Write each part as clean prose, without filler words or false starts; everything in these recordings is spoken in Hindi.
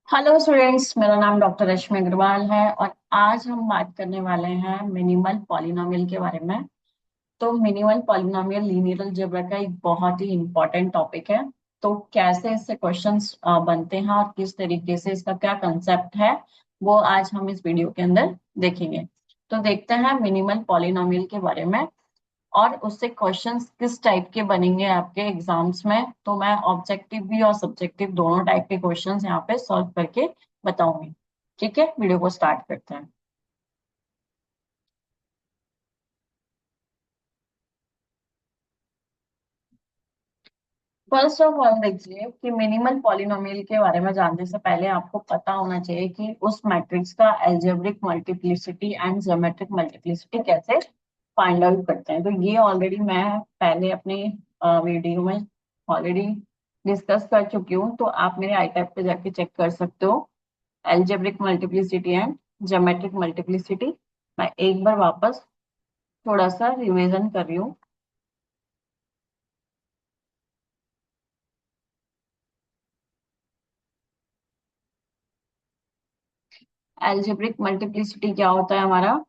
हेलो स्टूडेंट्स, मेरा नाम डॉक्टर रश्मि अग्रवाल है और आज हम बात करने वाले हैं मिनिमल पॉलिनोमियल के बारे में। तो मिनिमल पॉलिनोमियल लीनियर अलजेब्रा का एक बहुत ही इम्पोर्टेंट टॉपिक है। तो कैसे इससे क्वेश्चंस बनते हैं और किस तरीके से इसका क्या कंसेप्ट है, वो आज हम इस वीडियो के अंदर देखेंगे। तो देखते हैं मिनिमल पॉलिनोमियल के बारे में और उससे क्वेश्चंस किस टाइप के बनेंगे आपके एग्जाम्स में। तो मैं ऑब्जेक्टिव भी और सब्जेक्टिव दोनों टाइप के क्वेश्चंस यहाँ पे सॉल्व करके बताऊंगी। ठीक है, वीडियो को स्टार्ट करते हैं। फर्स्ट ऑफ ऑल देखिए कि मिनिमल पॉलिनोमियल के बारे में जानने से पहले आपको पता होना चाहिए कि उस मैट्रिक्स का algebraic multiplicity and geometric multiplicity कैसे फाइंड आउट करते हैं। तो ये ऑलरेडी मैं पहले अपने वीडियो में ऑलरेडी डिस्कस कर चुकी हूँ, तो आप मेरे आई टैब पे जाके चेक कर सकते हो। Algebraic multiplicity and geometric multiplicity मैं एक बार वापस थोड़ा सा रिवीजन कर रही हूँ। एल्जेब्रिक मल्टीप्लिसिटी क्या होता है हमारा,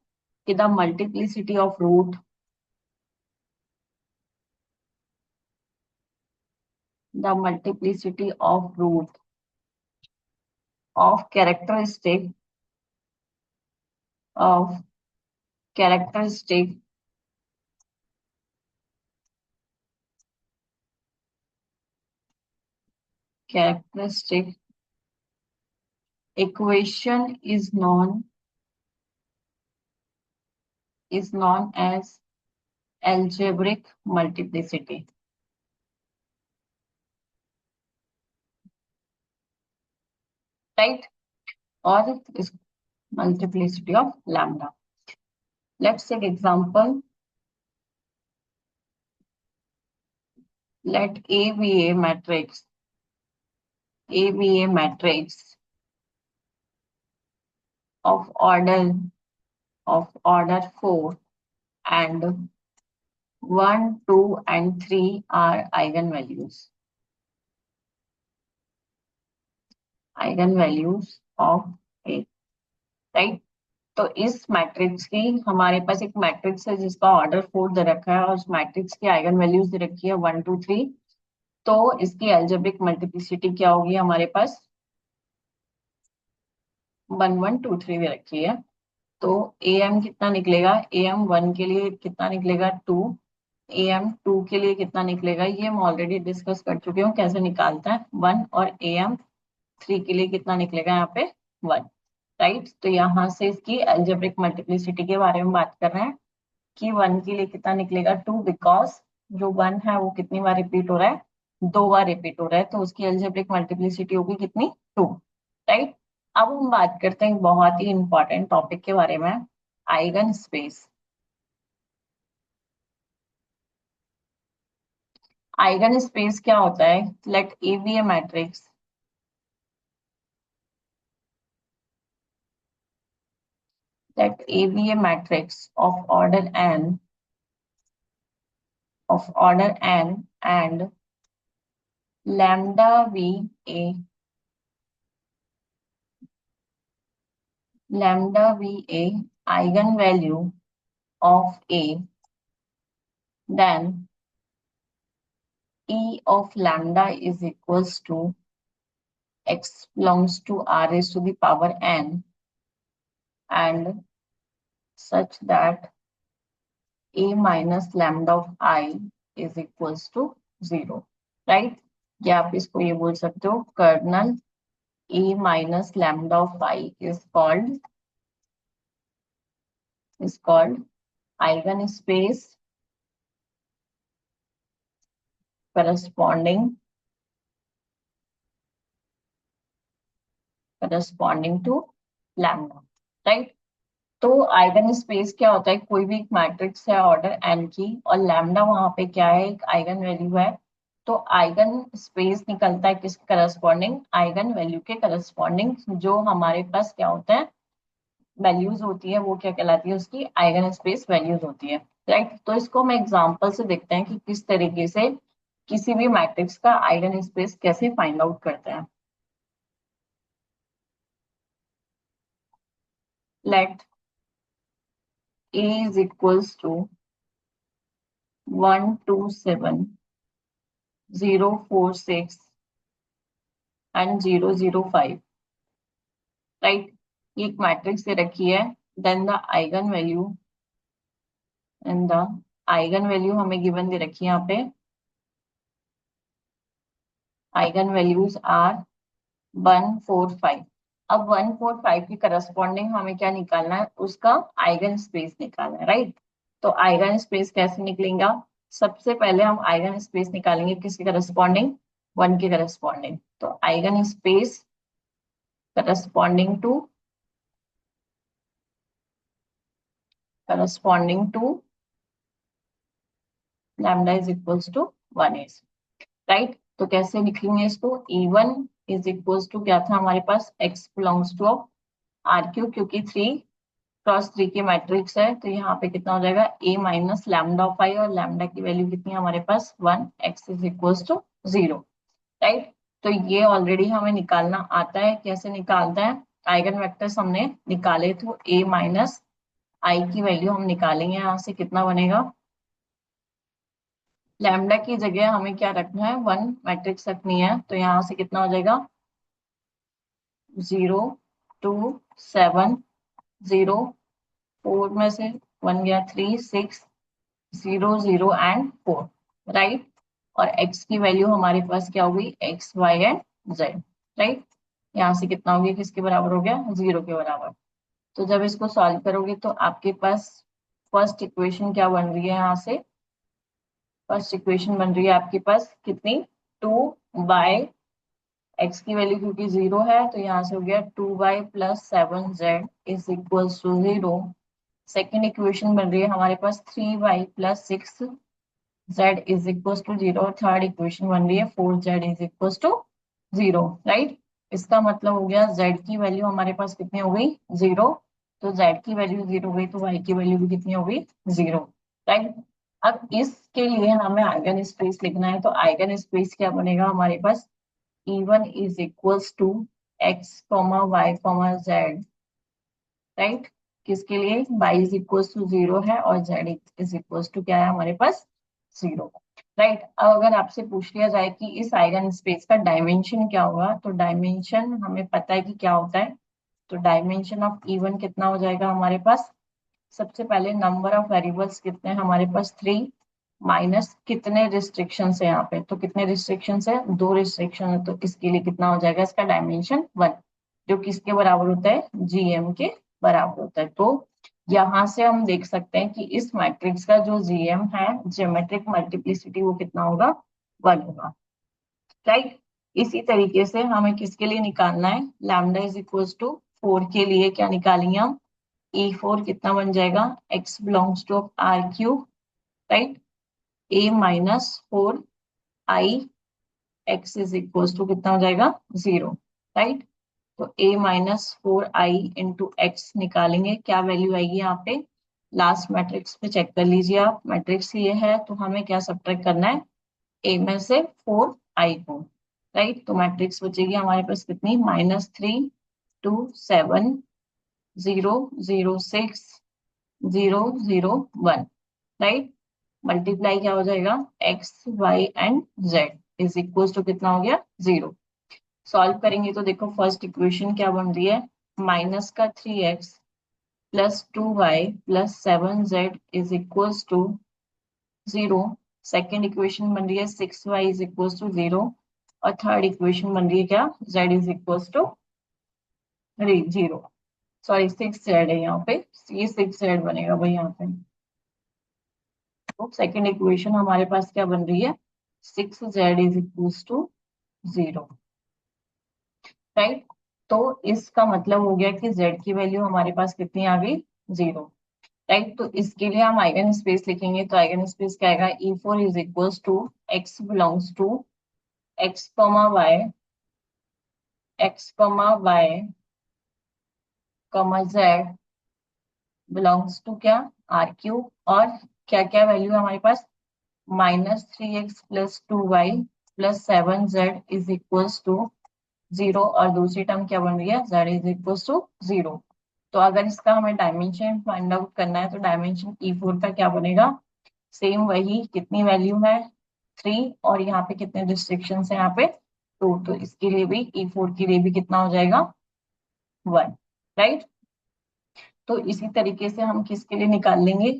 कि the multiplicity of root, the multiplicity of root of of characteristic characteristic equation is known as algebraic multiplicity, right? और इस multiplicity of lambda. Let's take example. Let A be a matrix. A be a matrix of order 4 and 1, 2 and 3 are eigenvalues of A, right? तो इस मैट्रिक्स की हमारे पास एक मैट्रिक्स है जिसका ऑर्डर 4 दे रखा है और उस मैट्रिक्स की आइगन वैल्यूज दे रखी है 1, 2, 3। तो इसकी एल्जेब्रिक मल्टीप्लिसिटी क्या होगी, हमारे पास 1, 1, 2, 3 दे रखी है। तो ए एम कितना निकलेगा, ए एम 1 के लिए कितना निकलेगा 2, ए एम 2 के लिए कितना निकलेगा, ये हम ऑलरेडी डिस्कस कर चुके हूँ कैसे निकालता है 1, और ए एम 3 के लिए कितना निकलेगा यहाँ पे 1, राइट। तो यहाँ से इसकी एल्जेब्रिक मल्टीप्लिसिटी के बारे में बात कर रहे हैं कि 1 के लिए कितना निकलेगा 2, बिकॉज जो 1 है वो कितनी बार रिपीट हो रहा है, 2 बार रिपीट हो रहा है, तो उसकी एल्जेब्रिक मल्टीप्लिसिटी होगी कितनी 2, राइट। अब हम बात करते हैं एक बहुत ही इंपॉर्टेंट टॉपिक के बारे में, आइगन स्पेस। आइगन स्पेस क्या होता है, let A be a matrix, let A be a matrix of order n and lambda be a eigenvalue of A, then E of lambda is equals to x belongs to r raised to the power n, and such that A minus lambda of I is equals to 0, right? या आप इसको ये बोल सकते हो, colonel A minus lambda of I is called eigenspace corresponding to lambda, right? तो आइगन स्पेस क्या होता है, कोई भी एक मैट्रिक्स है ऑर्डर एन की और लैम्डा वहां पे क्या है, एक आइगन वैल्यू है। तो आइगन स्पेस निकलता है किसके करस्पॉन्डिंग, आइगन वैल्यू के करस्पॉन्डिंग। जो हमारे पास क्या होता है, वैल्यूज होती है, वो क्या कहलाती है, उसकी आइगन स्पेस वैल्यूज होती है, राइट। तो इसको हम एग्जांपल से देखते हैं कि किस तरीके से किसी भी मैट्रिक्स का आइगन स्पेस कैसे फाइंड आउट करते हैं। Let A is equals to 127 046 and 005, right. ये एक मैट्रिक्स दे रखी है। Then the eigen value and the eigen value हमें गिवन दे रखी है यहाँ पे। Eigen values are 145। अब 145 की करस्पॉन्डिंग हमें क्या निकालना है, उसका आइगन स्पेस निकालना है, राइट। तो आइगन स्पेस कैसे निकलेगा, सबसे पहले हम आइगन स्पेस निकालेंगे किसके करस्पॉन्डिंग, 1 के करस्पॉन्डिंग। तो eigen space corresponding to lambda is equals to 1 is, right. तो कैसे लिखेंगे इसको, E1 इज इक्वल्स टू क्या था हमारे पास, x belongs to R cube, क्योंकि 3 × 3 की मैट्रिक्स है। तो यहाँ पे कितना हो जाएगा, a minus lambda of I, और लैम्डा की वैल्यू कितनी है हमारे पास 1, x is equals to 0, right. तो ये ऑलरेडी हमें निकालना आता है। कैसे निकालता है, आइगन वेक्टर्स हमने निकाले, तो a माइनस आई की वैल्यू हम निकालेंगे। यहाँ से कितना बनेगा, लैम्डा की जगह हमें क्या रखना है, 1 मैट्रिक्स रखनी है। तो यहाँ से कितना हो जाएगा, 0 2 7 0, 4 में से 1 गया, 3 6 0 0 एंड 4, राइट। और x की वैल्यू हमारे पास क्या होगी, x y and z, right. यहाँ से कितना हो गया, किसके बराबर हो गया, 0 के बराबर। तो जब इसको सॉल्व करोगे तो आपके पास फर्स्ट इक्वेशन क्या बन रही है, यहाँ से फर्स्ट इक्वेशन बन रही है आपके पास कितनी, 2 x की वैल्यू क्योंकि 0 है, तो यहाँ से हो गया 2y plus 7z is equals to 0। Second equation बन रही है हमारे पास 3y plus 6z is equals to 0। और थर्ड इक्वेशन बन रही है 4z is equals to 0, right. इसका मतलब हो गया z की वैल्यू हमारे पास कितनी हो गई, 0। तो z की वैल्यू 0 हो गई, तो y की वैल्यू भी कितनी हो गई, 0, राइट। अब इसके लिए हमें आइगन स्पेस लिखना है। तो आइगन स्पेस क्या बनेगा हमारे पास, E1 is equals to x, y, z, right. किसके लिए, y is equals to 0 है और z is equals to क्या है हमारे पास, 0, राइट। अब अगर आपसे पूछ लिया जाए कि इस आइगन स्पेस का डायमेंशन क्या होगा, तो डायमेंशन हमें पता है कि क्या होता है। तो डायमेंशन ऑफ E1 कितना हो जाएगा हमारे पास, सबसे पहले नंबर ऑफ वेरिएबल्स कितने हैं हमारे पास, 3 माइनस कितने रिस्ट्रिक्शन है यहाँ पे, तो कितने रिस्ट्रिक्शन है, 2 रिस्ट्रिक्शन है। तो इसके लिए कितना हो जाएगा, इसका डायमेंशन 1, जो किसके बराबर होता है, GM के बराबर होता है। तो यहाँ से हम देख सकते हैं कि इस मैट्रिक्स का जो GM है, ज्योमेट्रिक मल्टीप्लिसिटी, वो कितना होगा, 1 होगा, राइट। इसी तरीके से हमें किसके लिए निकालना है, लैम्डा इज इक्वल्स टू 4 के लिए क्या निकालेंगे हम, E4 कितना बन जाएगा, x belongs to R cube, right. a minus 4i x is equal to कितना हो जाएगा, 0, राइट। तो a minus 4i into x निकालेंगे, क्या वैल्यू आएगी यहाँ पे, लास्ट मैट्रिक्स पे चेक कर लीजिए आप, मैट्रिक्स ये है। तो हमें क्या सब्ट्रैक्ट करना है, a में से 4i को, राइट। तो मैट्रिक्स बचेगी हमारे पास कितनी, -3 2 7 0 0 6 0 0 1, राइट। मल्टीप्लाई क्या हो जाएगा, x y and z is equal to कितना हो गया, 0। सॉल्व करेंगे तो देखो फर्स्ट इक्वेशन क्या बन रही है, माइनस का 3x plus 2y plus 7z is equal to 0। Second equation बन रही है 6y इज इक्वल टू 0। और थर्ड इक्वेशन बन रही है क्या, z is equal to 0, sorry 6z है यहाँ पे, ये 6z बनेगा भाई यहाँ पे। तो सेकेंड इक्वेशन हमारे पास क्या बन रही है, 6z is equal to 0, right. तो इसका मतलब हो गया कि z की वैल्यू हमारे पास कितनी आ गई, 0, राइट। तो इसके लिए हम आइगन स्पेस लिखेंगे। तो आइगन स्पेस क्या आएगा, E4 is equal to x belongs to x comma y comma z belongs to क्या, आर क्यूब। और क्या क्या वैल्यू है हमारे पास, -3x plus 2y plus 7z is equals to 0। और दूसरी टर्म क्या बन रही है, z इज इक्वल्स टू 0। तो अगर इसका हमें डायमेंशन फाइंड आउट करना है तो डायमेंशन E4 का क्या बनेगा, सेम वही, कितनी वैल्यू है 3, और यहाँ पे कितने रिस्ट्रिक्शन है, यहाँ पे 2, तो इसके लिए भी E4 के लिए भी कितना हो जाएगा 1, राइट। तो इसी तरीके से हम किसके लिए निकाल लेंगे,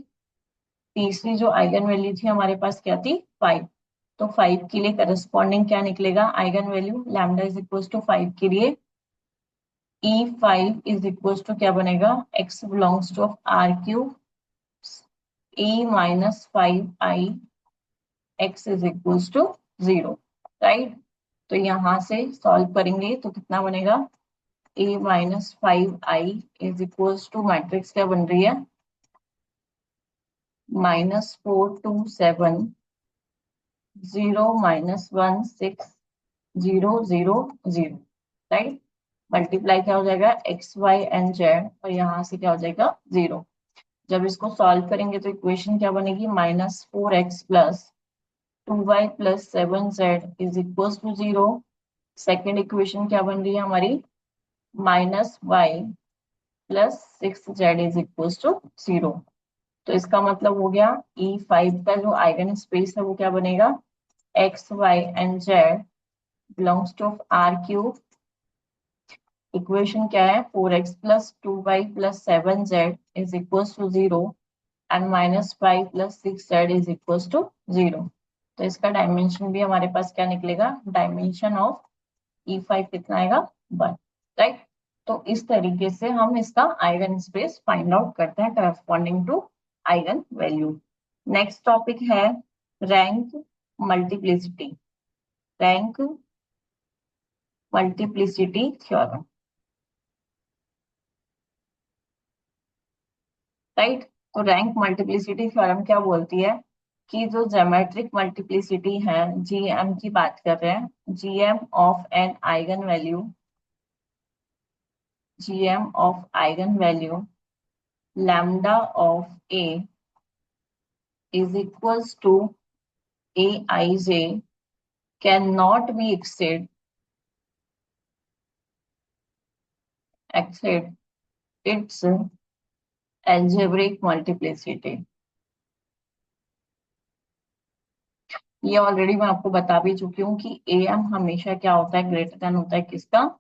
तीसरी जो आइगन वैल्यू थी हमारे पास क्या थी 5, तो 5 के लिए करस्पॉन्डिंग क्या निकलेगा eigen value, lambda is equal to 5 के लिए E5 इज इक्वल टू क्या बनेगा, x belongs to R cube E minus 5i x is equal to 0, right. तो यहाँ से सॉल्व करेंगे तो कितना बनेगा, a minus 5i is equal to matrix क्या बन रही है, -4 2 7 0 -1 6 0 0 0, राइट। मल्टीप्लाई क्या हो जाएगा x y and z, और यहाँ से क्या हो जाएगा 0। जब इसको सॉल्व करेंगे तो इक्वेशन क्या बनेगी, -4x plus 2y+7z is equal to 0। Second equation क्या बन रही है हमारी, -y+6z इज इक्वल टू 0। तो इसका मतलब हो गया E5 का जो आइगन स्पेस है वो क्या बनेगा, x y and z belongs to R cube, equation क्या है 4x plus 2y+7z is equal to 0 and -5+6z is equal to 0। तो इसका डायमेंशन भी हमारे पास क्या निकलेगा, डायमेंशन ऑफ E5 कितना आएगा 1, राइट। तो इस तरीके से हम इसका आइगन स्पेस फाइंड आउट करते हैं corresponding to eigen value. Next topic है rank multiplicity, rank multiplicity theorem, right. तो रैंक मल्टीप्लिसिटी थ्योरम क्या बोलती है कि जो ज्योमेट्रिक मल्टीप्लिसिटी है जीएम की बात कर रहे हैं, GM of an eigen value, GM of eigen value lambda of A is equals to aij cannot be exceed its algebraic multiplicity। ये ऑलरेडी मैं आपको बता भी चुकी हूँ कि एम हमेशा क्या होता है, ग्रेटर देन होता है किसका,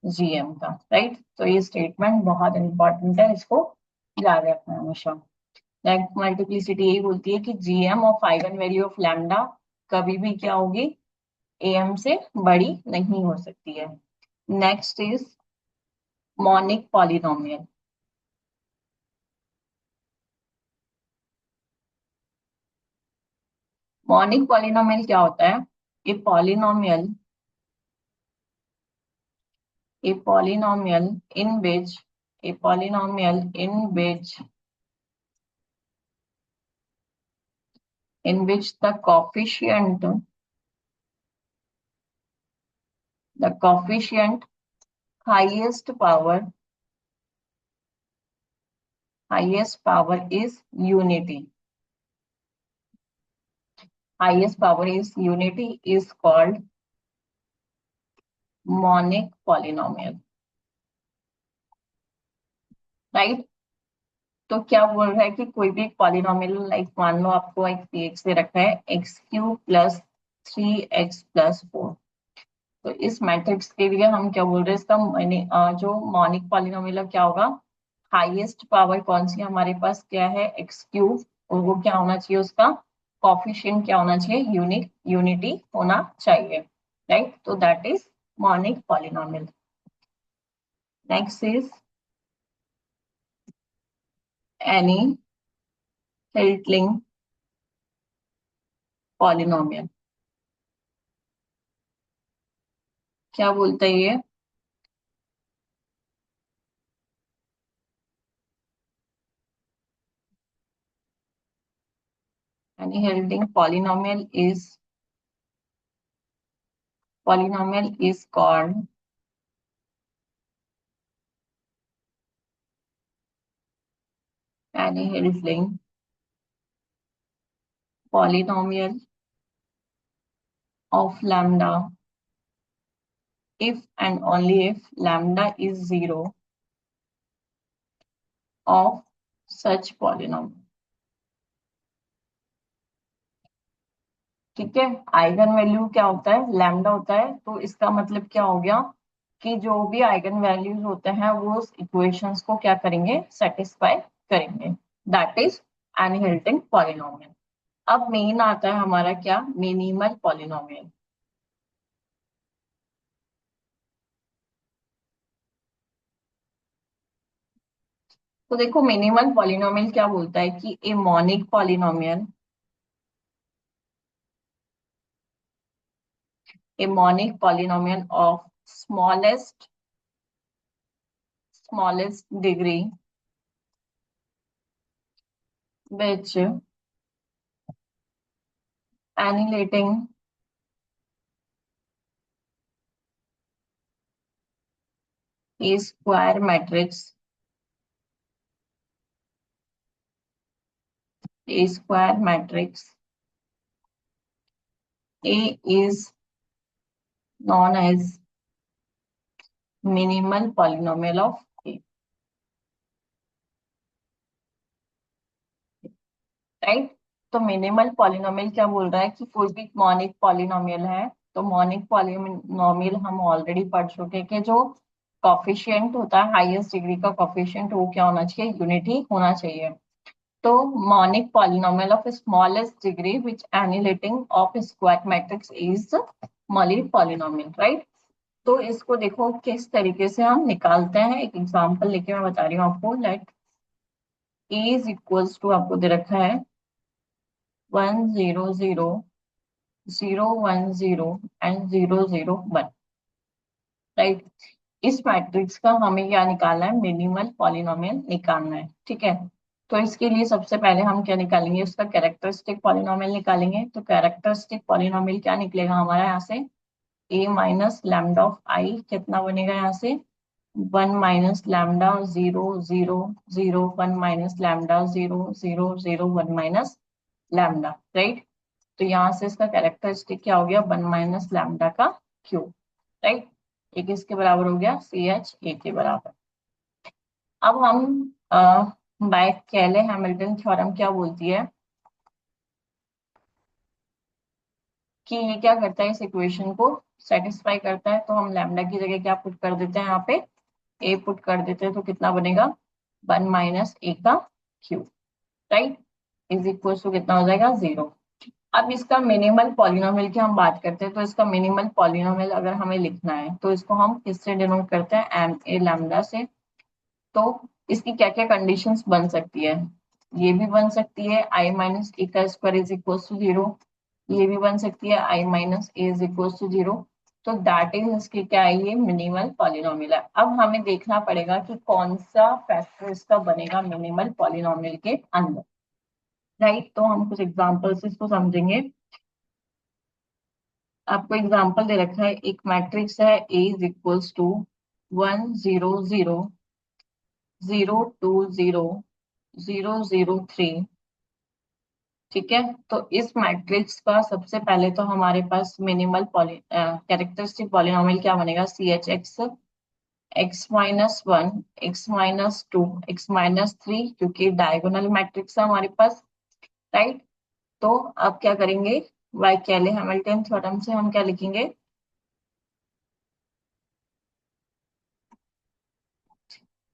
जीएम का, राइट। तो ये स्टेटमेंट बहुत इंपॉर्टेंट है, इसको याद रखना है हमेशा। रैंक मल्टीप्लिसिटी यही बोलती है कि GM of eigen value of lambda कभी भी क्या होगी, एम से बड़ी नहीं हो सकती है। Next is monic polynomial. Monic polynomial क्या होता है, a polynomial, a polynomial in which a polynomial in which the coefficient highest power is unity, highest power is unity is called monic polynomial, right. तो क्या बोल रहा है कि कोई भी पॉलिनोमियल, लाइक मान लो आपको एक px दे रखा है x³ + 3x+4, तो इस मैट्रिक्स के लिए हम क्या बोल रहे हैं, इसका जो मॉनिक पॉलिनोमियल क्या होगा, हाईएस्ट पावर कौन सी हमारे पास क्या है x³, और वो क्या होना चाहिए, उसका कॉफिशिएंट क्या होना चाहिए, यूनिटी होना चाहिए, राइट। तो that is monic polynomial. Next is annihilating polynomial. क्या बोलता है ये, annihilating polynomial is called any polynomial of lambda if and only if lambda is 0 of such polynomial. ठीक है, आइगन वैल्यू क्या होता है, लैम्डा होता है। तो इसका मतलब क्या हो गया कि जो भी आइगन वैल्यूज होते हैं वो उस इक्वेशंस को क्या करेंगे, सेटिस्फाई करेंगे। That is annihilating polynomial. अब मेन आता है हमारा क्या, मिनिमल पॉलिनोमियल। तो देखो मिनिमल पॉलिनोमियल क्या बोलता है कि a monic polynomial, a monic polynomial of smallest degree which annihilating a square matrix, a square matrix A is known as minimal polynomial of A, right. तो मिनिमल पॉलिनोमियल क्या बोल रहा है कि कोई भी मॉनिक पॉलिनोमियल है। तो मॉनिक पॉलिनोमियल हम ऑलरेडी पढ़ चुके हैं कि जो कॉफिशिएंट होता है, हाईएस्ट डिग्री का कॉफिशिएंट, वो क्या होना चाहिए, यूनिटी होना चाहिए। तो monic polynomial of smallest degree which annihilating of square matrix is monic polynomial, right. तो इसको देखो किस तरीके से हम निकालते हैं, एक एग्जांपल लेके मैं बता रही हूँ आपको। Let A is equals to, आपको दे रखा है 1 0 0 0 1 0 एंड 0 0 1, राइट। इस मैट्रिक्स का हमें क्या निकालना है, मिनिमल पॉलिनोमियल निकालना है, ठीक है। तो इसके लिए सबसे पहले हम क्या निकालेंगे, उसका कैरेक्टरिस्टिक पॉलिनोमियल निकालेंगे। तो कैरेक्टरिस्टिक पॉलिनोमियल क्या निकलेगा हमारा यहाँ से, ए माइनस लैम्डा ऑफ आई कितना बनेगा यहाँ से, 1 - λ 0 0 0 1 - λ 0 0 0 1 - λ, राइट। तो यहाँ से इसका कैरेक्टरिस्टिक क्या हो गया, 1 - λ का क्यूब, राइट। एक इसके बराबर हो गया, सी एच ए के बराबर। अब हम बाय केले हैमिल्टन थ्योरम क्या बोलती है कि ये क्या करता है, इस इक्वेशन को सेटिस्फाई करता है। तो हम लैम्डा की जगह क्या पुट कर देते हैं, यहाँ पे ए पुट कर देते हैं। तो कितना बनेगा, 1 - ए का cube, right, is equal to कितना हो जाएगा, 0। अब इसका मिनिमल पॉलिनोमियल की हम बात करते हैं। तो इसका मिनिमल पॉलिनोमियल अगर हमें लिखना है तो इसको हम किससे डिनोट करते हैं, एम ए लैम्डा से। तो इसकी क्या क्या कंडीशंस बन सकती है, ये भी बन सकती है आई माइनस ए का स्क्वायर इज इक्वल टू 0, ये भी बन सकती है I minus A is equal to 0। तो दैट इज इसकी क्या है, ये मिनिमल पॉलिनोमियल है। अब हमें देखना पड़ेगा कि कौन सा फैक्टर इसका बनेगा मिनिमल पॉलिनोमियल के अंदर, राइट। तो हम कुछ एग्जांपल से इसको समझेंगे। आपको एग्जांपल दे रखा है, एक मैट्रिक्स है ए इज इक्वल्स टू 1 0 0 0 2 0 0 0 3, ठीक है। तो इस मैट्रिक्स का सबसे पहले तो हमारे पास मिनिमल कैरेक्टरिस्टिक पॉलिनोमियल क्या बनेगा, C H x, x - 1 x - 2 x - 3, क्योंकि डायगोनल मैट्रिक्स है हमारे पास, राइट। तो अब क्या करेंगे, बाय केले हैमिल्टन थ्योरम से हम क्या लिखेंगे,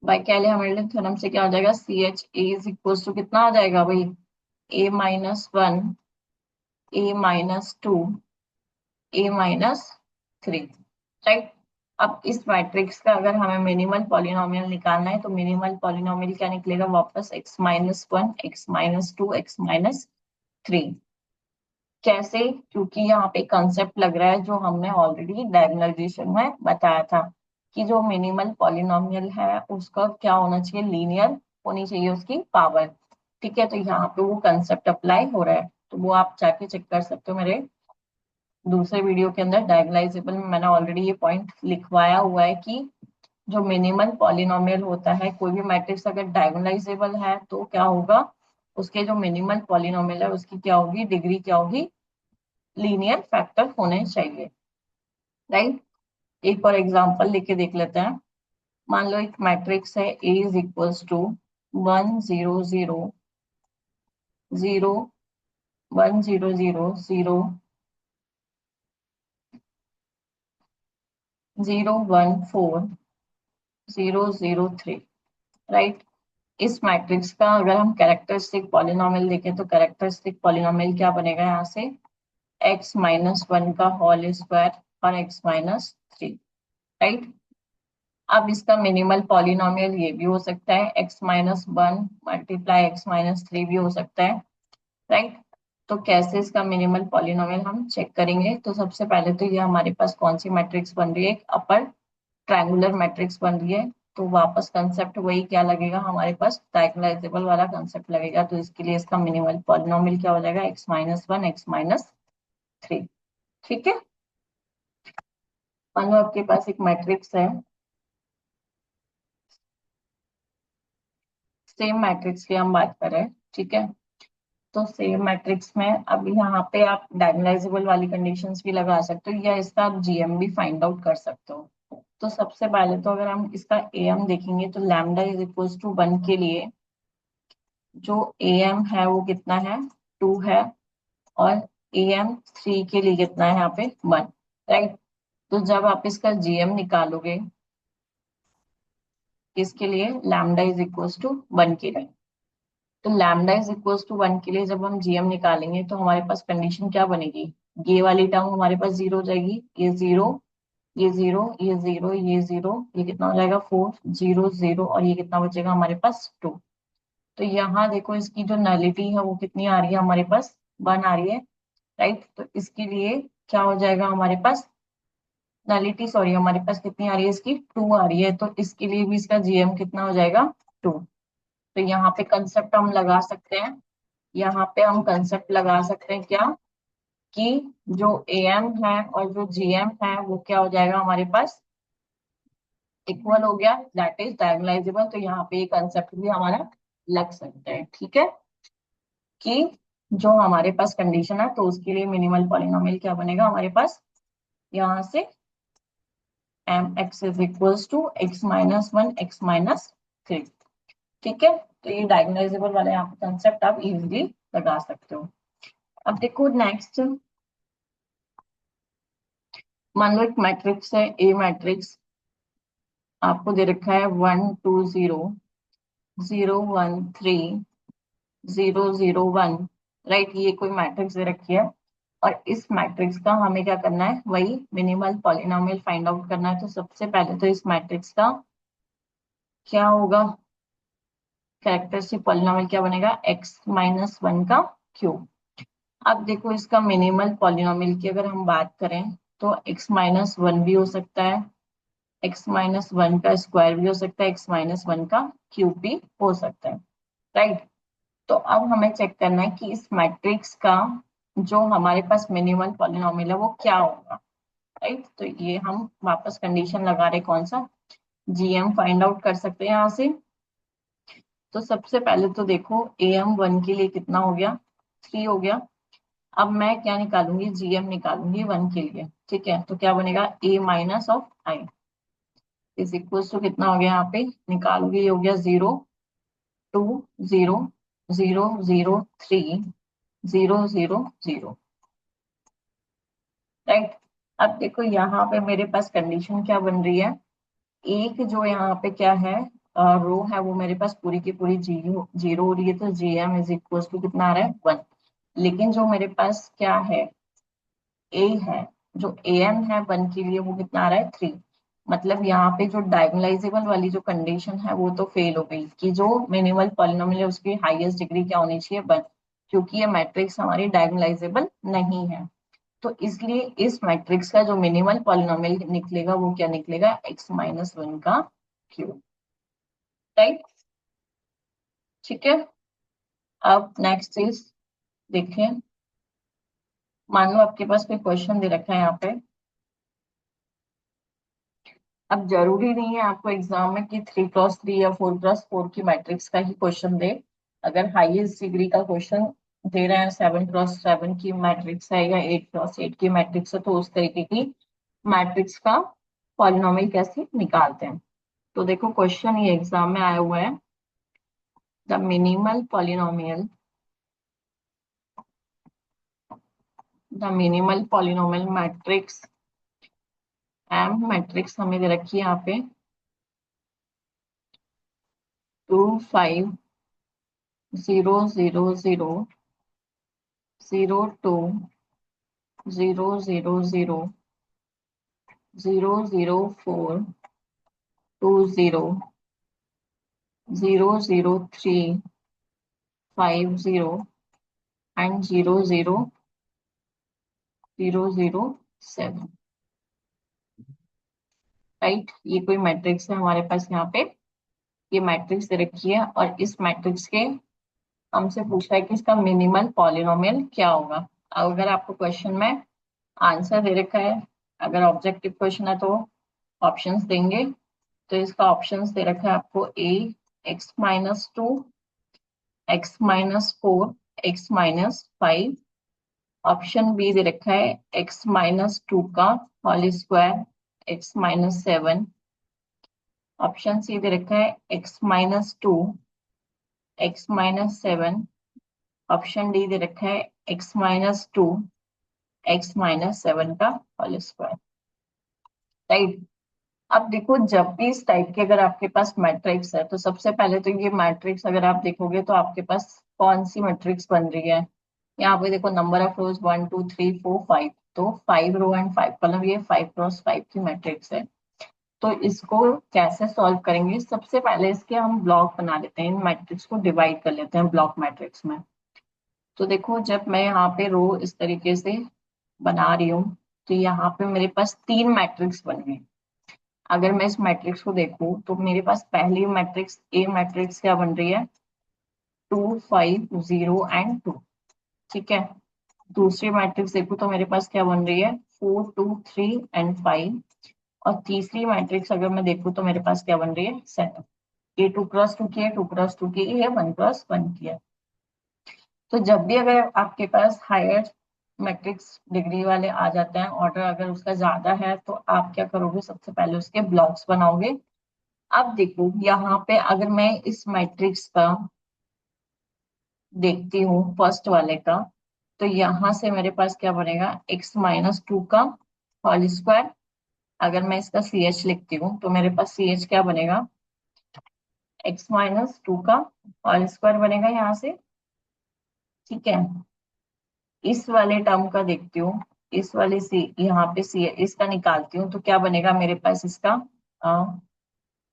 बाय केले हैमिल्टन थ्योरम से क्या हो जाएगा, C H A is equal to कितना आ जाएगा भाई, A - 1 A - 2 A - 3, राइट। अब इस मैट्रिक्स का अगर हमें मिनिमल पॉलिनोमियल निकालना है तो मिनिमल पॉलिनोमियल क्या निकलेगा वापस, x - 1 x - 2 x - 3। कैसे, क्योंकि यहाँ पे कंसेप्ट लग रहा है जो हमने ऑलरेडी डायगोनलाइजेशन में बताया था कि जो मिनिमल पॉलिनोमियल है उसका क्या होना चाहिए, लीनियर होनी चाहिए उसकी पावर, ठीक है। तो यहाँ पे वो कंसेप्ट अप्लाई हो रहा है। तो वो आप जाके चेक कर सकते हो, मेरे दूसरे वीडियो के अंदर डायगोनलाइजेबल में मैंने ऑलरेडी ये पॉइंट लिखवाया हुआ है कि जो मिनिमल पॉलिनोमियल होता है, कोई भी मैट्रिक्स अगर डायगोनलाइजेबल है तो क्या होगा, उसके जो मिनिमल पॉलिनोमियल है उसकी क्या होगी, डिग्री क्या होगी, लीनियर फैक्टर होने चाहिए, राइट। एक और एग्जांपल लेके देख लेते हैं। मान लो एक मैट्रिक्स है ए इज इक्वल्स टू 1 0 0 0 1 0 0 0 1 4 0 0 3, राइट। इस मैट्रिक्स का अगर हम कैरेक्टरिस्टिक पॉलिनोमियल देखें तो कैरेक्टरिस्टिक पॉलिनोमियल क्या बनेगा यहाँ से, x-1 का होल स्क्वायर और x-3, राइट। अब इसका मिनिमल पॉलिनोमियल ये भी हो सकता है x-1 मल्टीप्लाई x-3 भी हो सकता है, राइट। तो कैसे इसका मिनिमल पॉलिनोमियल हम चेक करेंगे, तो सबसे पहले तो ये हमारे पास कौन सी मैट्रिक्स बन रही है, एक अपर ट्रायंगुलर मैट्रिक्स बन रही है। तो वापस कंसेप्ट वही क्या लगेगा हमारे पास, डायगोनलाइजेबल वाला कंसेप्ट लगेगा। तो इसके लिए इसका मिनिमल पॉलिनोमियल क्या हो जाएगा, x-1 x-3, ठीक है। मान लो आपके पास एक मैट्रिक्स है, सेम मैट्रिक्स की हम बात कर रहे हैं, ठीक है। तो सेम मैट्रिक्स में अब यहाँ पे आप डायगोनलाइजेबल वाली कंडीशंस भी लगा सकते हो या इसका आप जीएम भी फाइंड आउट कर सकते हो। तो सबसे पहले तो अगर हम इसका एएम देखेंगे तो लैम्डा इज इक्वल टू 1 के लिए जो एएम है वो कितना है, 2 है। और AM3 के लिए कितना है यहाँ पे, 1, राइट। तो जब आप इसका जीएम निकालोगे इसके लिए लैम्डा इज इक्वल टू 1 के लिए, तो लैम्डा इज इक्वल टू 1 के लिए जब हम जीएम निकालेंगे तो हमारे पास कंडीशन क्या बनेगी, ये वाली टर्म हमारे पास जीरो हो जाएगी, ये जीरो, ये जीरो, ये जीरो, ये जीरो, ये कितना हो जाएगा 4 0 0, और ये कितना बचेगा हमारे पास 2। तो यहाँ देखो इसकी जो नलिटी है वो कितनी आ रही है हमारे पास, 1 आ रही है, राइट। तो इसके लिए क्या हो जाएगा हमारे पास, नलिटी सॉरी हमारे पास कितनी आ रही है इसकी, 2 आ रही है। तो इसके लिए भी इसका जीएम कितना हो जाएगा, 2। तो यहाँ पे कंसेप्ट हम लगा सकते हैं, यहाँ पे हम कंसेप्ट लगा सकते हैं क्या, कि जो एएम है और जो जीएम है वो क्या हो जाएगा हमारे पास, इक्वल हो गया, दैट इज डायगोनलाइजेबल। तो यहाँ पे ये कंसेप्ट भी हमारा लग सकता है, ठीक है। कि जो हमारे पास कंडीशन है तो उसके लिए मिनिमल पॉलिनोमियल क्या बनेगा हमारे पास, यहाँ से m x is equals to x-1 x-3, ठीक है। तो ये डायगोनलाइजेबल वाला यहाँ पे कंसेप्ट आप इजीली लगा सकते हो। अब देखो नेक्स्ट, मान लो एक मैट्रिक्स है, ए मैट्रिक्स आपको दे रखा है 1 2 0 0 1 3 0 0 1, राइट। ये कोई मैट्रिक्स दे रखी है और इस मैट्रिक्स का हमें क्या करना है, वही मिनिमल पॉलिनोमियल फाइंड आउट करना है। तो सबसे पहले तो इस मैट्रिक्स का क्या होगा, कैरेक्टरिस्टिक पॉलिनोमियल क्या बनेगा, x-1 का क्यूब। अब देखो इसका मिनिमल पॉलिनोमियल की अगर हम बात करें तो x-1 भी हो सकता है, x-1 का स्क्वायर भी हो सकता है, x-1 का क्यूब भी हो सकता है, राइट। तो अब हमें चेक करना है कि इस मैट्रिक्स का जो हमारे पास मिनिमल पॉलिनोमियल है वो क्या होगा, राइट। तो ये हम वापस कंडीशन लगा रहे, कौन सा, जीएम फाइंड आउट कर सकते हैं यहाँ से। तो सबसे पहले तो देखो AM1 के लिए कितना हो गया, 3 हो गया। अब मैं क्या निकालूंगी, जीएम निकालूंगी 1 के लिए, ठीक है। तो क्या बनेगा, A-i इज इक्वल टू कितना हो गया, यहाँ पे निकालोगे ये हो गया 0 2 0 0 0 3 0 0 0, राइट। अब देखो यहाँ पे मेरे पास कंडीशन क्या बन रही है, एक जो यहाँ पे क्या है, रो है वो मेरे पास पूरी की पूरी जीरो जीरो हो रही है। तो जीएम इज इक्वल टू कितना आ रहा है, 1। लेकिन जो मेरे पास क्या है, ए है, जो एम है 1 के लिए वो कितना आ रहा है, 3। मतलब यहाँ पे जो डायगोनलाइजेबल वाली जो कंडीशन है वो तो फेल हो गई, कि जो मिनिमल पॉलिनोमियल है उसकी हाईएस्ट डिग्री क्या होनी चाहिए, 1, क्योंकि ये मैट्रिक्स हमारी डायगोनलाइजेबल नहीं है। तो इसलिए इस मैट्रिक्स का जो मिनिमल पॉलिनोमियल निकलेगा वो क्या निकलेगा, x-1 का क्यूब, राइट, ठीक है। अब नेक्स्ट चीज देखें, मान लो आपके पास कोई क्वेश्चन दे रखा है यहाँ पे। अब जरूरी नहीं है आपको एग्जाम में कि 3x3 या 4x4 की मैट्रिक्स का ही क्वेश्चन दे। अगर हाईएस्ट डिग्री का क्वेश्चन दे रहे हैं, 7x7 की मैट्रिक्स है या 8x8 की मैट्रिक्स है, तो उस तरीके की मैट्रिक्स का पॉलिनोमियल कैसे निकालते हैं। तो देखो क्वेश्चन ये एग्जाम में आया हुआ है, the minimal polynomial, the minimal polynomial matrix M, matrix हमें दे रखी है यहाँ पे 2 0 0 0 0 0 0 0 0 0 0 3 50 एंड 0 0 0 0 7। राइट, ये कोई मैट्रिक्स है हमारे पास यहाँ पे, ये मैट्रिक्स दे रखी है और इस मैट्रिक्स के हमसे पूछा है कि इसका मिनिमल पॉलिनोमियल क्या होगा। अगर आपको क्वेश्चन में आंसर दे रखा है, अगर ऑब्जेक्टिव क्वेश्चन है तो ऑप्शंस देंगे। तो इसका ऑप्शंस दे रखा है आपको ए x-2, x-4, x-5। Option B दे रखा है x-2 का whole square, x-7। Option C दे रखा है x-2, x-7। ऑप्शन डी दे रखा है x-2, x-7 का होल स्क्वायर। राइट, अब देखो जब भी इस टाइप के अगर आपके पास मैट्रिक्स है तो सबसे पहले तो ये मैट्रिक्स अगर आप देखोगे तो आपके पास कौन सी मैट्रिक्स बन रही है। यहाँ पे देखो नंबर ऑफ रोज 1 2 3 4 5, तो 5 रो एंड 5 कॉलम, ये 5 × 5 की मैट्रिक्स है। तो इसको कैसे सॉल्व करेंगे, सबसे पहले इसके हम ब्लॉक बना लेते हैं, इन मैट्रिक्स को डिवाइड कर लेते हैं ब्लॉक मैट्रिक्स में। तो देखो जब मैं यहाँ पे रो इस तरीके से बना रही हूँ तो यहाँ पे मेरे पास 3 मैट्रिक्स बन गई। अगर मैं इस मैट्रिक्स को देखूं तो मेरे पास पहली मैट्रिक्स ए मैट्रिक्स क्या बन रही है, 2 5 0 एंड 2। ठीक है, दूसरी मैट्रिक्स देखूं तो मेरे पास क्या बन रही है, 4 2 3 एंड 5। और तीसरी मैट्रिक्स अगर मैं देखूं तो मेरे पास क्या बन रही है, 7। ये 2 × 2 की है, 2 × 2 की है, 1 × 1 की है। तो जब भी अगर आपके पास हायर मैट्रिक्स डिग्री वाले आ जाते हैं, ऑर्डर अगर उसका ज्यादा है, तो आप क्या करोगे, सबसे पहले उसके ब्लॉक्स बनाओगे। अब देखो यहाँ पे अगर मैं इस मैट्रिक्स का देखती हूँ फर्स्ट वाले का, तो यहाँ से मेरे पास क्या बनेगा, x-2 का होल स्क्वायर। अगर मैं इसका सी एच लिखती हूँ तो मेरे पास सी एच क्या बनेगा, x-2 का होल स्क्वायर बनेगा यहाँ से। ठीक है, इस वाले टर्म का देखती हूँ, इस वाले सी, यहाँ पे सी इसका निकालती हूँ तो क्या बनेगा मेरे पास इसका,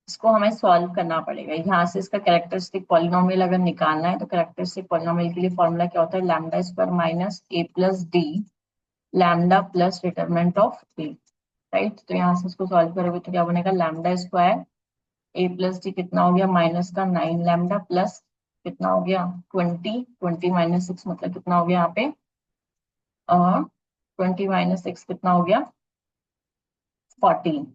इसको हमें सॉल्व करना पड़ेगा। यहाँ से इसका कैरेक्टरिस्टिक पॉलिनोमियल अगर निकालना है तो कैरेक्टरिस्टिक पॉलिनोमियल के लिए फॉर्मूला क्या होता है, lambda square minus A plus D lambda plus determinant of A. Right, तो यहाँ से इसको सॉल्व करोगे तो क्या बनेगा, लैम्डा स्क्वायर ए प्लस डी कितना हो गया, माइनस का 9 लैम्डा प्लस कितना हो गया, 20 20 - 6 मतलब कितना हो गया यहाँ पे, 20 - 6 कितना हो गया, 14।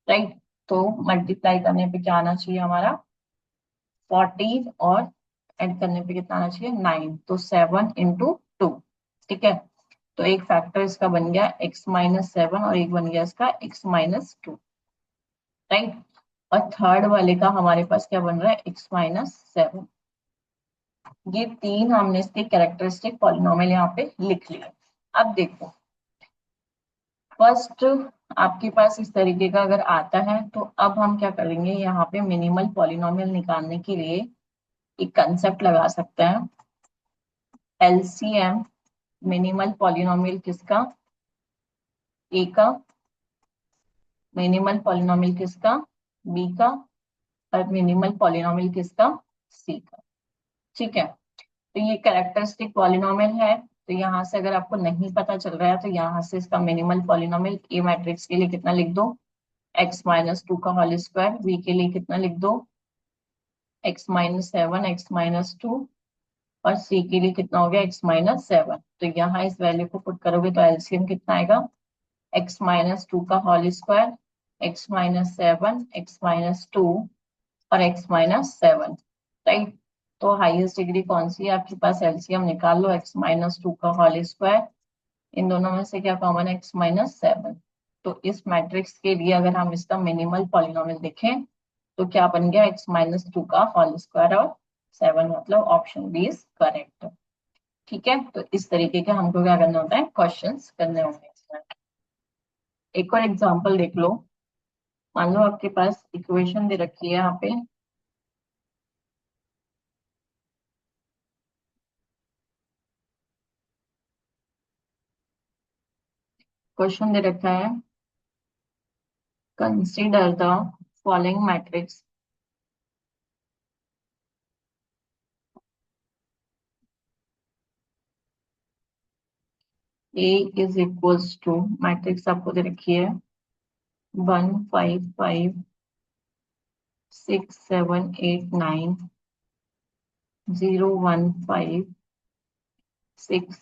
राइट, तो मल्टीप्लाई करने पे क्या आना चाहिए हमारा, 14, और ऐड करने पे कितना आना चाहिए, 9, तो 7 × 2। ठीक है, तो एक फैक्टर इसका बन गया x-7 और एक बन गया इसका x-2। राइट, और थर्ड वाले का हमारे पास क्या बन रहा है, x-7। ये तीन हमने इसके कैरेक्टरिस्टिक पॉलिनोमियल यहाँ पे लिख लिया। अब देखो फर्स्ट आपके पास इस तरीके का अगर आता है तो अब हम क्या करेंगे, यहाँ पे मिनिमल पॉलिनोमियल निकालने के लिए एक कंसेप्ट लगा सकते हैं, एलसीएम। मिनिमल पॉलिनोमियल किसका, ए का, मिनिमल पॉलिनोमियल किसका, बी का, और मिनिमल पॉलिनोमियल किसका, सी का। ठीक है, तो ये कैरेक्टरिस्टिक पॉलिनोमियल है, तो यहाँ से अगर आपको नहीं पता चल रहा है तो यहाँ से इसका मिनिमल पॉलिनोमियल ए मैट्रिक्स के लिए कितना लिख दो, x-2 का होल स्क्वायर, बी के लिए कितना लिख दो, x-7 x-2, और सी के लिए कितना हो गया, x-7। तो यहाँ इस वैल्यू को पुट करोगे तो एलसीएम कितना आएगा, x-2 का होल स्क्वायर, x-7 x-2 और x-7। राइट, तो हाईएस्ट डिग्री कौन सी है आपके पास, एलसीएम निकाल लो, x-2 का होल स्क्वायर, इन दोनों में से क्या कॉमन है, x-7। तो इस मैट्रिक्स के लिए अगर हम इसका मिनिमल पॉलिनोमियल देखें तो क्या बन गया, x-2 का होल स्क्वायर और 7, मतलब ऑप्शन बी इज करेक्ट। ठीक है, तो इस तरीके के हमको क्या करना होता है, क्वेश्चंस करने होंगे इसमें। एक और एग्जांपल देख लो। मान लो आपके पास इक्वेशन दे रखी है यहाँ पे, क्वेश्चन दे रखा है, consider the following matrix A is equals to, matrix आपको दे रखी है 1 5 5 6 7 8 9 0 1 5 6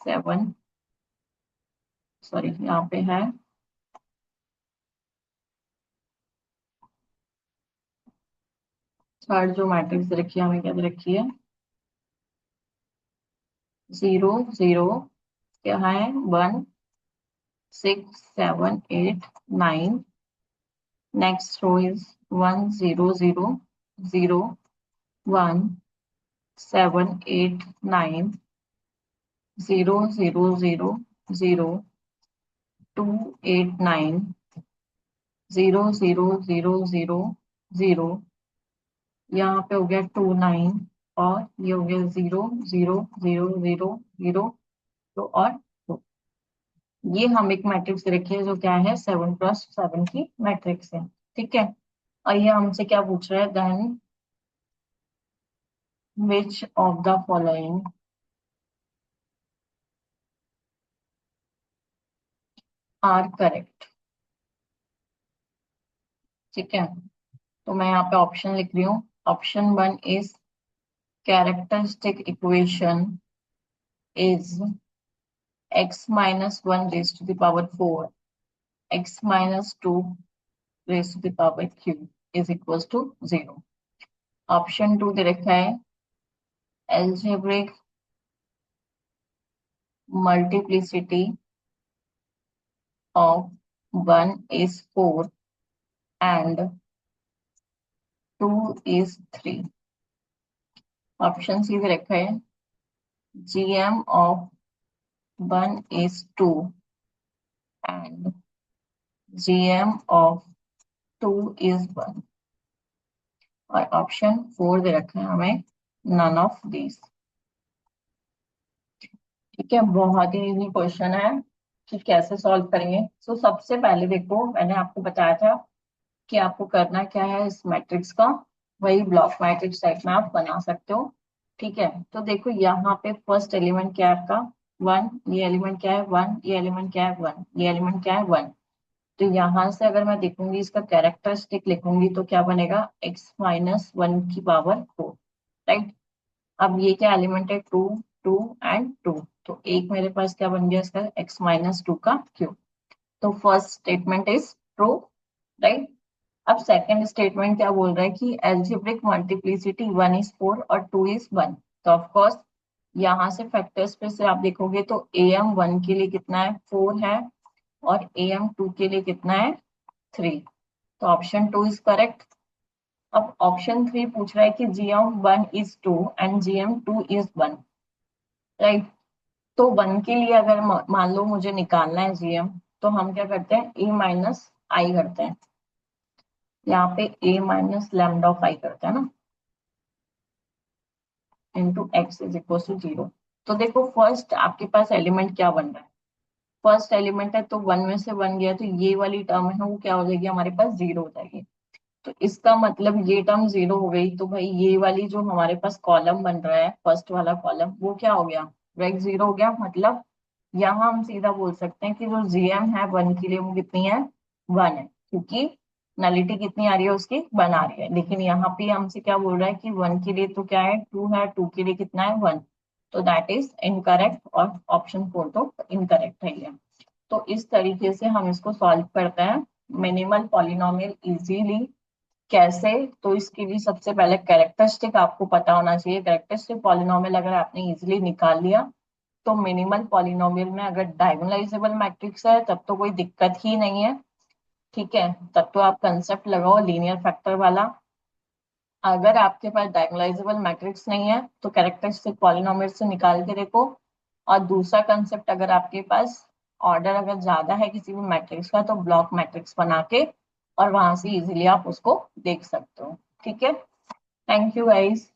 7 सॉरी यहाँ पे है, थर्ड जो मैट्रिक्स दे रखी है हमें क्या दे रखी है, 0 0 क्या है, 1 6 7 8 9, next row is 1 0 0 0 1 7 8 9 0 0 0 0 2 8 9 0 0 0 0 0, यहाँ पे हो गया 2 9, और ये हो गया 0 0 0 0 0 तो और 2। ये हम एक मैट्रिक्स रखिए जो क्या है, 7 × 7 की मैट्रिक्स है। ठीक है, और ये हमसे क्या पूछ रहा है, then which of the following are correct. ठीक है, तो मैं यहाँ पे ऑप्शन लिख रही हूँ। Option 1 is characteristic equation is x-1 raised to the power 4, x-2 raised to the power q is equals to 0। Option 2 दे रखा है, algebraic multiplicity of 1 is 4 and 2 is 3। Option C दे रखा है, gm of 1 is 2 and gm of 2 is 1। और ऑप्शन 4 दे रखा है हमें, none of these। ठीक है, बहुत ही इजी क्वेश्चन है कि कैसे सॉल्व करेंगे। सो सबसे पहले देखो, मैंने आपको बताया था कि आपको करना क्या है, इस मैट्रिक्स का वही ब्लॉक मैट्रिक्स टाइप में आप बना सकते हो। ठीक है, तो देखो यहाँ पे फर्स्ट एलिमेंट क्या है आपका, 1, ये एलिमेंट क्या है 1, ये एलिमेंट क्या है 1, ये एलिमेंट क्या है 1। तो यहाँ से अगर मैं देखूंगी, इसका कैरेक्टरिस्टिक लिखूंगी तो क्या बनेगा, x-1 की पावर 4। राइट, अब ये क्या एलिमेंट है, 2 2 एंड 2, तो एक मेरे पास क्या बन गया इसका, x-2 का क्यूब। तो first statement is true. Right, अब सेकंड स्टेटमेंट क्या बोल रहा है कि एल्जेब्रिक मल्टीप्लिसिटी 1 इज 4 और 2 इज 1। तो ऑफ कोर्स यहाँ से फैक्टर्स पे से आप देखोगे तो am1 के लिए कितना है, 4 है, और am2 के लिए कितना है, 3। तो ऑप्शन 2 इज करेक्ट। अब ऑप्शन 3 पूछ रहा है कि gm1 is 2 and gm2 is 1। Right, तो 1 के लिए अगर मान लो मुझे निकालना है gm, तो हम क्या करते हैं, a-i करते हैं, यहाँ पे a-λ करते हैं ना, into X is equal to 0। तो देखो फर्स्ट आपके पास एलिमेंट क्या बन रहा है, फर्स्ट एलिमेंट है तो 1 में से 1 गया, तो ये वाली टर्म है वो क्या हो जाएगी, हमारे पास 0 हो जाएगी। तो इसका मतलब ये टर्म 0 हो गई, तो भाई ये वाली जो हमारे पास कॉलम बन रहा है, फर्स्ट वाला कॉलम, वो क्या हो गया, ब्रेक 0 हो गया। मतलब यहाँ हम सीधा बोल सकते हैं कि जो जीएम है 1 के लिए वो कितनी है, 1 है, क्योंकि नलिटी कितनी आ रही है उसकी, 1 आ रही है। लेकिन यहाँ पे हमसे क्या बोल रहा है कि 1 के लिए तो क्या है, 2 है, 2 के लिए कितना है, 1। तो दैट इज इनकरेक्ट, और ऑप्शन 4 तो इनकरेक्ट है ये। तो इस तरीके से हम इसको सॉल्व करते हैं मिनिमल पॉलिनोमियल इजीली। कैसे, तो इसके लिए सबसे पहले कैरेक्टरिस्टिक आपको पता होना चाहिए। कैरेक्टरिस्टिक पॉलिनोमियल अगर आपने इजीली निकाल लिया, तो मिनिमल पॉलिनोमियल में अगर डायगोनलाइजेबल मैट्रिक्स है तब तो कोई दिक्कत ही नहीं है, ठीक है, तब तो आप कंसेप्ट लगाओ लीनियर फैक्टर वाला। अगर आपके पास डायगोनलाइजेबल मैट्रिक्स नहीं है तो कैरेक्टरिस्टिक पॉलिनोमियल से निकाल के देखो। और दूसरा कंसेप्ट, अगर आपके पास ऑर्डर अगर ज्यादा है किसी भी मैट्रिक्स का तो ब्लॉक मैट्रिक्स बना के और वहां से इजीली आप उसको देख सकते हो। ठीक है, थैंक यू गाइस।